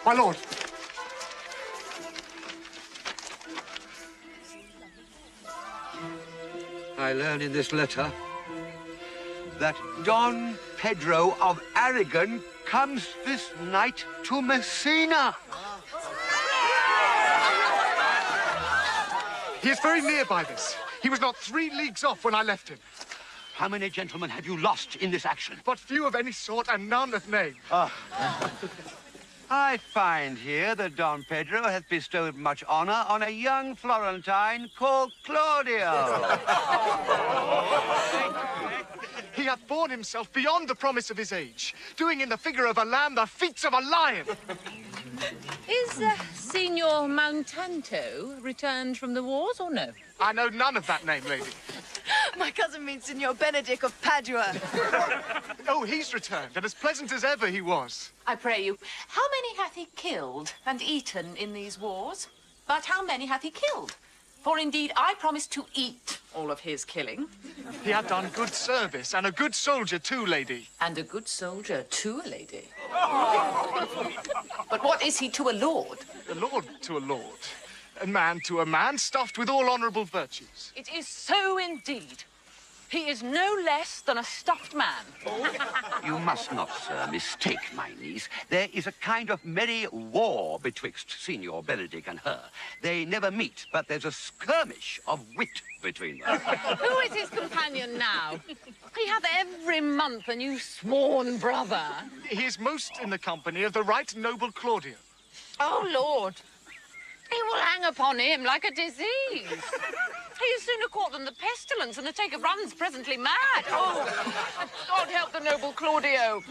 My lord. I learn in this letter that Don Pedro of Aragon comes this night to Messina. He is very near by this. He was not 3 leagues off when I left him. How many gentlemen have you lost in this action? But few of any sort and none of name. I find here that Don Pedro has bestowed much honor on a young Florentine called Claudio. He hath borne himself beyond the promise of his age, doing in the figure of a lamb the feats of a lion. Is Signor Mountanto returned from the wars or no? I know none of that name, lady. My cousin means Signor Benedict of Padua. Oh, he's returned, and as pleasant as ever he was. I pray you, how many hath he killed and eaten in these wars? But how many hath he killed? For indeed I promised to eat all of his killing. He had done good service, and a good soldier too, lady. And a good soldier too, a lady. But what is he to a lord? A lord to a lord. A man to a man, stuffed with all honourable virtues. It is so indeed. He is no less than a stuffed man. You must not, sir, mistake my niece. There is a kind of merry war betwixt Signor Benedict and her. They never meet, but there's a skirmish of wit between them. Who is his companion now? He hath every month a new sworn brother. He is most in the company of the right noble Claudio. Oh, Lord. He will hang upon him like a disease. He is sooner caught than the pestilence, and the taker runs presently mad. Oh, God help the noble Claudio.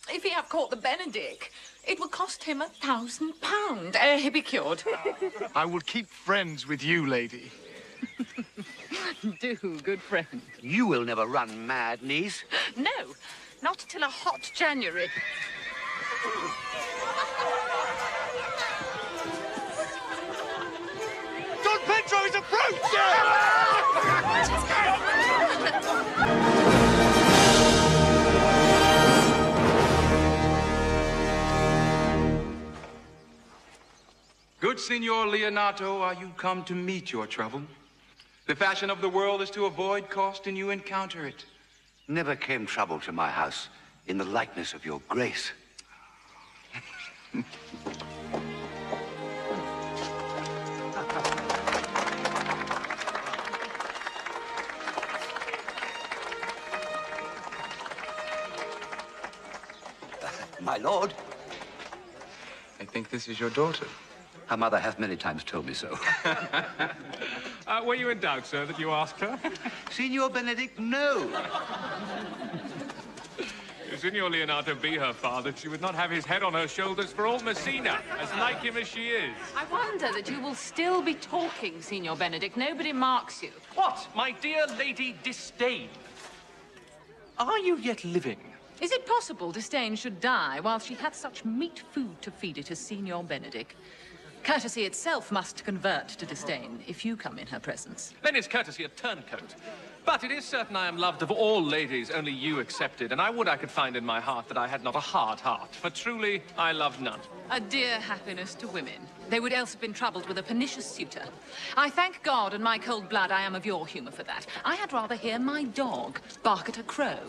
If he have caught the Benedict, it will cost him £1,000 ere he be cured. I will keep friends with you, lady. Do, good friend. You will never run mad, niece. No, not till a hot January. Don Pedro is approaching! Good Signor Leonato, are you come to meet your trouble? The fashion of the world is to avoid cost, and you encounter it. Never came trouble to my house in the likeness of your grace. My lord. I think this is your daughter. Her mother hath many times told me so. Were you in doubt, sir, that you asked her? Signor Benedict, no. If Signor Leonato be her father, she would not have his head on her shoulders for all Messina, as like him as she is. I wonder that you will still be talking, Signor Benedict. Nobody marks you. What, my dear Lady Disdain? Are you yet living? Is it possible Disdain should die while she hath such meat food to feed it as Signor Benedict? Courtesy itself must convert to disdain if you come in her presence. Then is courtesy a turncoat. But it is certain I am loved of all ladies, only you excepted, and I would I could find in my heart that I had not a hard heart, for truly I love none. A dear happiness to women. They would else have been troubled with a pernicious suitor. I thank God and my cold blood I am of your humour for that. I had rather hear my dog bark at a crow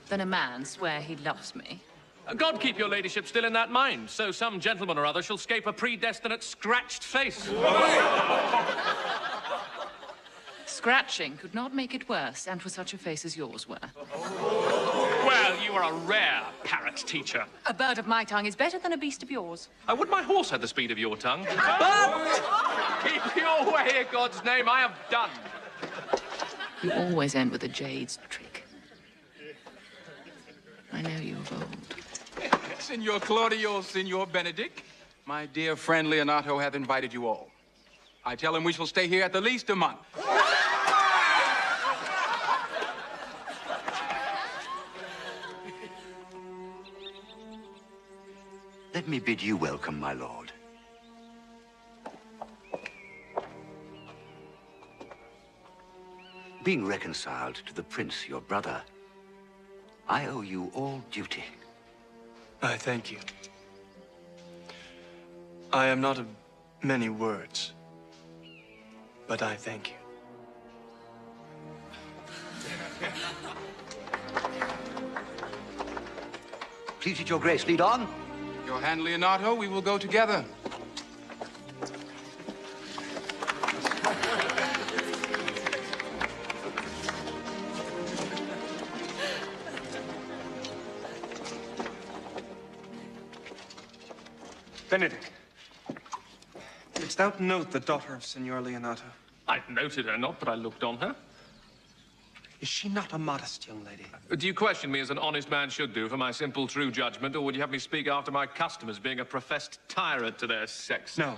than a man swear he loves me. God keep your ladyship still in that mind, so some gentleman or other shall scape a predestinate scratched face. Scratching could not make it worse, and for such a face as yours were. Well, you are a rare parrot teacher. A bird of my tongue is better than a beast of yours. I would my horse had the speed of your tongue. But keep your way, in God's name, I have done. You always end with a jade's trick. I know you of old. Signor Claudio, Signor Benedict, my dear friend Leonato hath invited you all. I tell him we shall stay here at the least a month. Let me bid you welcome, my lord. Being reconciled to the prince, your brother, I owe you all duty. I thank you. I am not of many words, but I thank you. Please, it your grace, lead on. Your hand, Leonato, we will go together. Benedict, didst thou note the daughter of Signor Leonato? I noted her not, but I looked on her. Is she not a modest young lady? Do you question me as an honest man should do for my simple, true judgment, or would you have me speak after my customers, being a professed tyrant to their sex? No.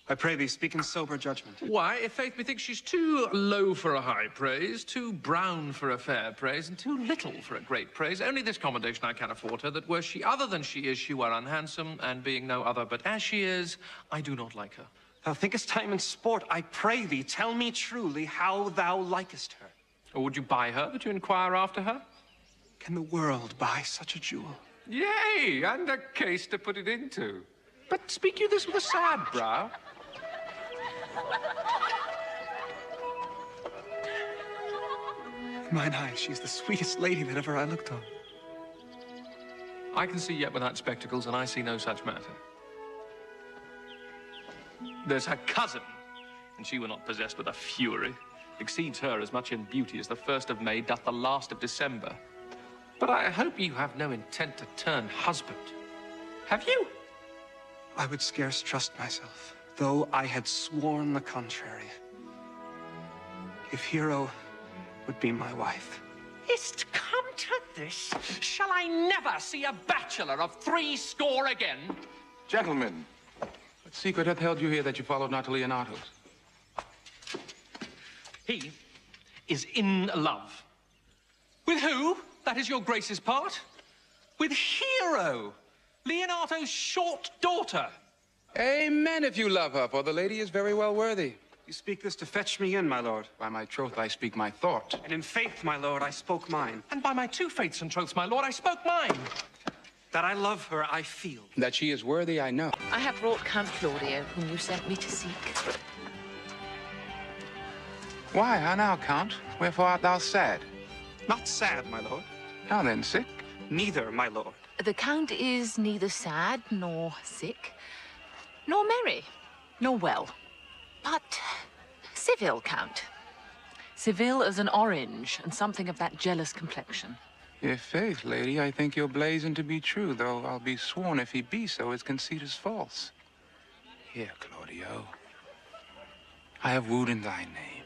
I pray thee, speak in sober judgment. Why, if faith methinks she's too low for a high praise, too brown for a fair praise, and too little for a great praise. Only this commendation I can afford her, that were she other than she is, she were unhandsome, and being no other but as she is, I do not like her. Thou thinkest time in sport. I pray thee, tell me truly how thou likest her. Or would you buy her, that you inquire after her? Can the world buy such a jewel? Yea, and a case to put it into. But speak you this with a sad brow? In mine eyes, she's the sweetest lady that ever I looked on. I can see yet without spectacles, and I see no such matter. There's her cousin, and she were not possessed with a fury. Exceeds her as much in beauty as the 1st of May doth the last of December. But I hope you have no intent to turn husband. Have you? I would scarce trust myself, though I had sworn the contrary. If Hero would be my wife. Is't come to this? Shall I never see a bachelor of 60 again? Gentlemen, what secret hath held you here that you followed not to Leonato's? He is in love. With who? That is your grace's part. With Hero, Leonato's short daughter. Amen if you love her, for the lady is very well worthy. You speak this to fetch me in, my lord. By my troth, I speak my thought. And in faith, my lord, I spoke mine. And by my 2 faiths and troths, my lord, I spoke mine. That I love her, I feel. That she is worthy, I know. I have brought Count Claudio, whom you sent me to seek. Why, how now, Count? Wherefore art thou sad? Not sad, my lord. How then, sick? Neither, my lord. The Count is neither sad nor sick, nor merry, nor well, but civil, Count. Civil as an orange, and something of that jealous complexion. If faith, lady, I think your blazon to be true, though I'll be sworn if he be so, his conceit is false. Here, Claudio, I have wooed in thy name,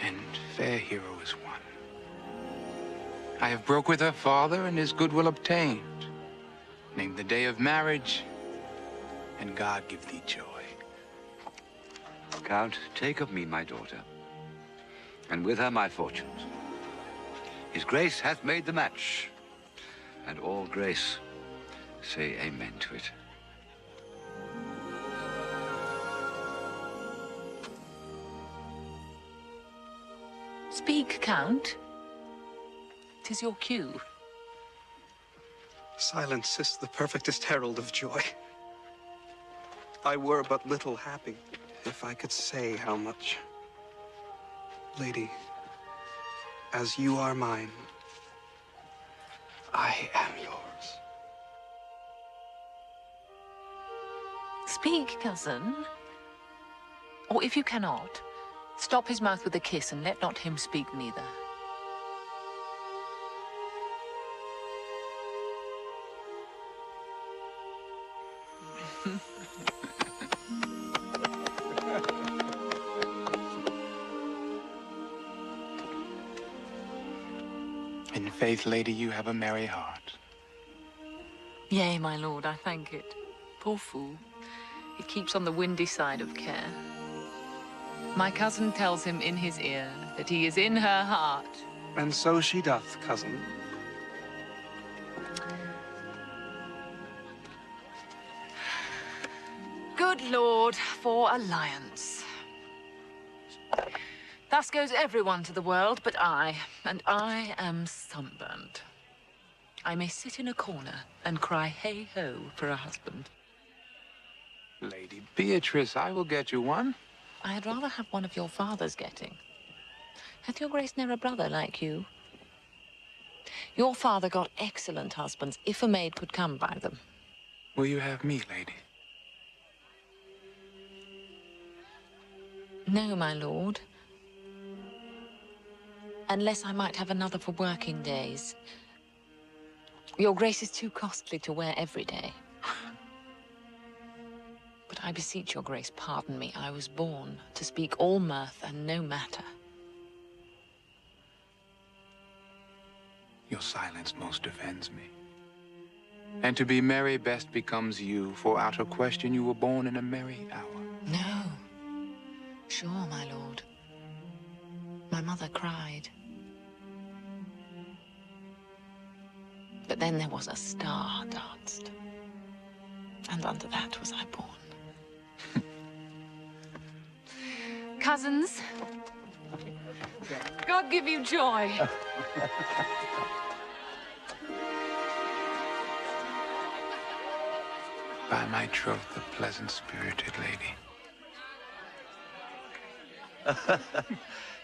and fair Hero is one. I have broke with her father, and his goodwill obtained. Named the day of marriage, and God give thee joy. Count, take of me my daughter, and with her my fortunes. His grace hath made the match, and all grace say amen to it. Speak, Count. 'Tis your cue. Silence is the perfectest herald of joy. I were but little happy if I could say how much. Lady, as you are mine, I am yours. Speak, cousin. Or if you cannot, stop his mouth with a kiss, and let not him speak neither. In faith, lady, you have a merry heart. Yea, my lord, I thank it. Poor fool. He keeps on the windy side of care. My cousin tells him in his ear that he is in her heart. And so she doth, cousin. Good Lord, for alliance. Thus goes everyone to the world but I, and I am sunburned. I may sit in a corner and cry hey-ho for a husband. Lady Beatrice, I will get you one. I had rather have one of your father's getting. Hath your grace ne'er a brother like you? Your father got excellent husbands, if a maid could come by them. Will you have me, lady? No, my lord. Unless I might have another for working days. Your grace is too costly to wear every day. But I beseech your grace, pardon me. I was born to speak all mirth and no matter. Your silence most offends me. And to be merry best becomes you, for out of question you were born in a merry hour. No. Sure, my lord. My mother cried. But then there was a star danced. And under that was I born. Cousins, God give you joy. By my troth, a pleasant-spirited lady.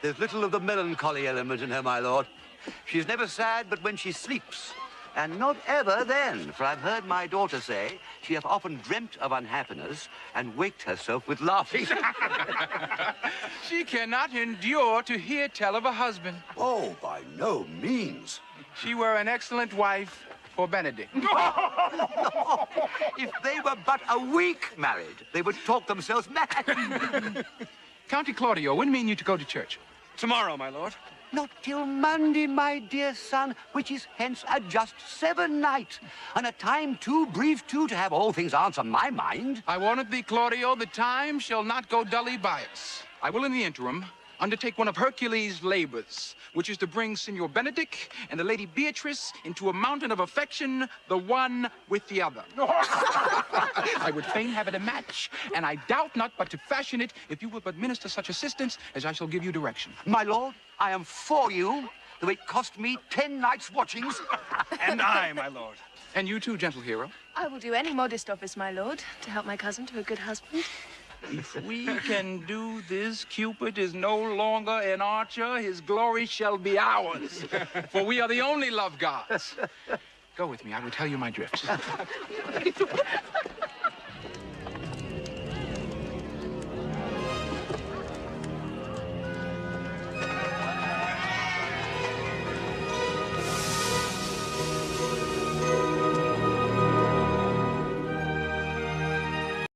There's little of the melancholy element in her, my lord. She's never sad but when she sleeps. And not ever then, for I've heard my daughter say she hath often dreamt of unhappiness and waked herself with laughing. She cannot endure to hear tell of a husband. Oh, by no means. She were an excellent wife for Benedict. If they were but a week married, they would talk themselves mad. County Claudio, when mean you to go to church? Tomorrow, my lord. Not till Monday, my dear son, which is hence a just 7 night, and a time too brief, too, to have all things answer my mind. I warrant thee, Claudio, the time shall not go dully by us. I will, in the interim, undertake one of Hercules' labors, which is to bring Signor Benedict and the Lady Beatrice into a mountain of affection, the one with the other. I would fain have it a match, and I doubt not but to fashion it if you will but minister such assistance as I shall give you direction. My lord, I am for you, though it cost me 10 nights' watchings. And I, my lord. And you too, gentle hero. I will do any modest office, my lord, to help my cousin to a good husband. If we can do this, Cupid is no longer an archer. His glory shall be ours. For we are the only love gods. Go with me. I will tell you my drift.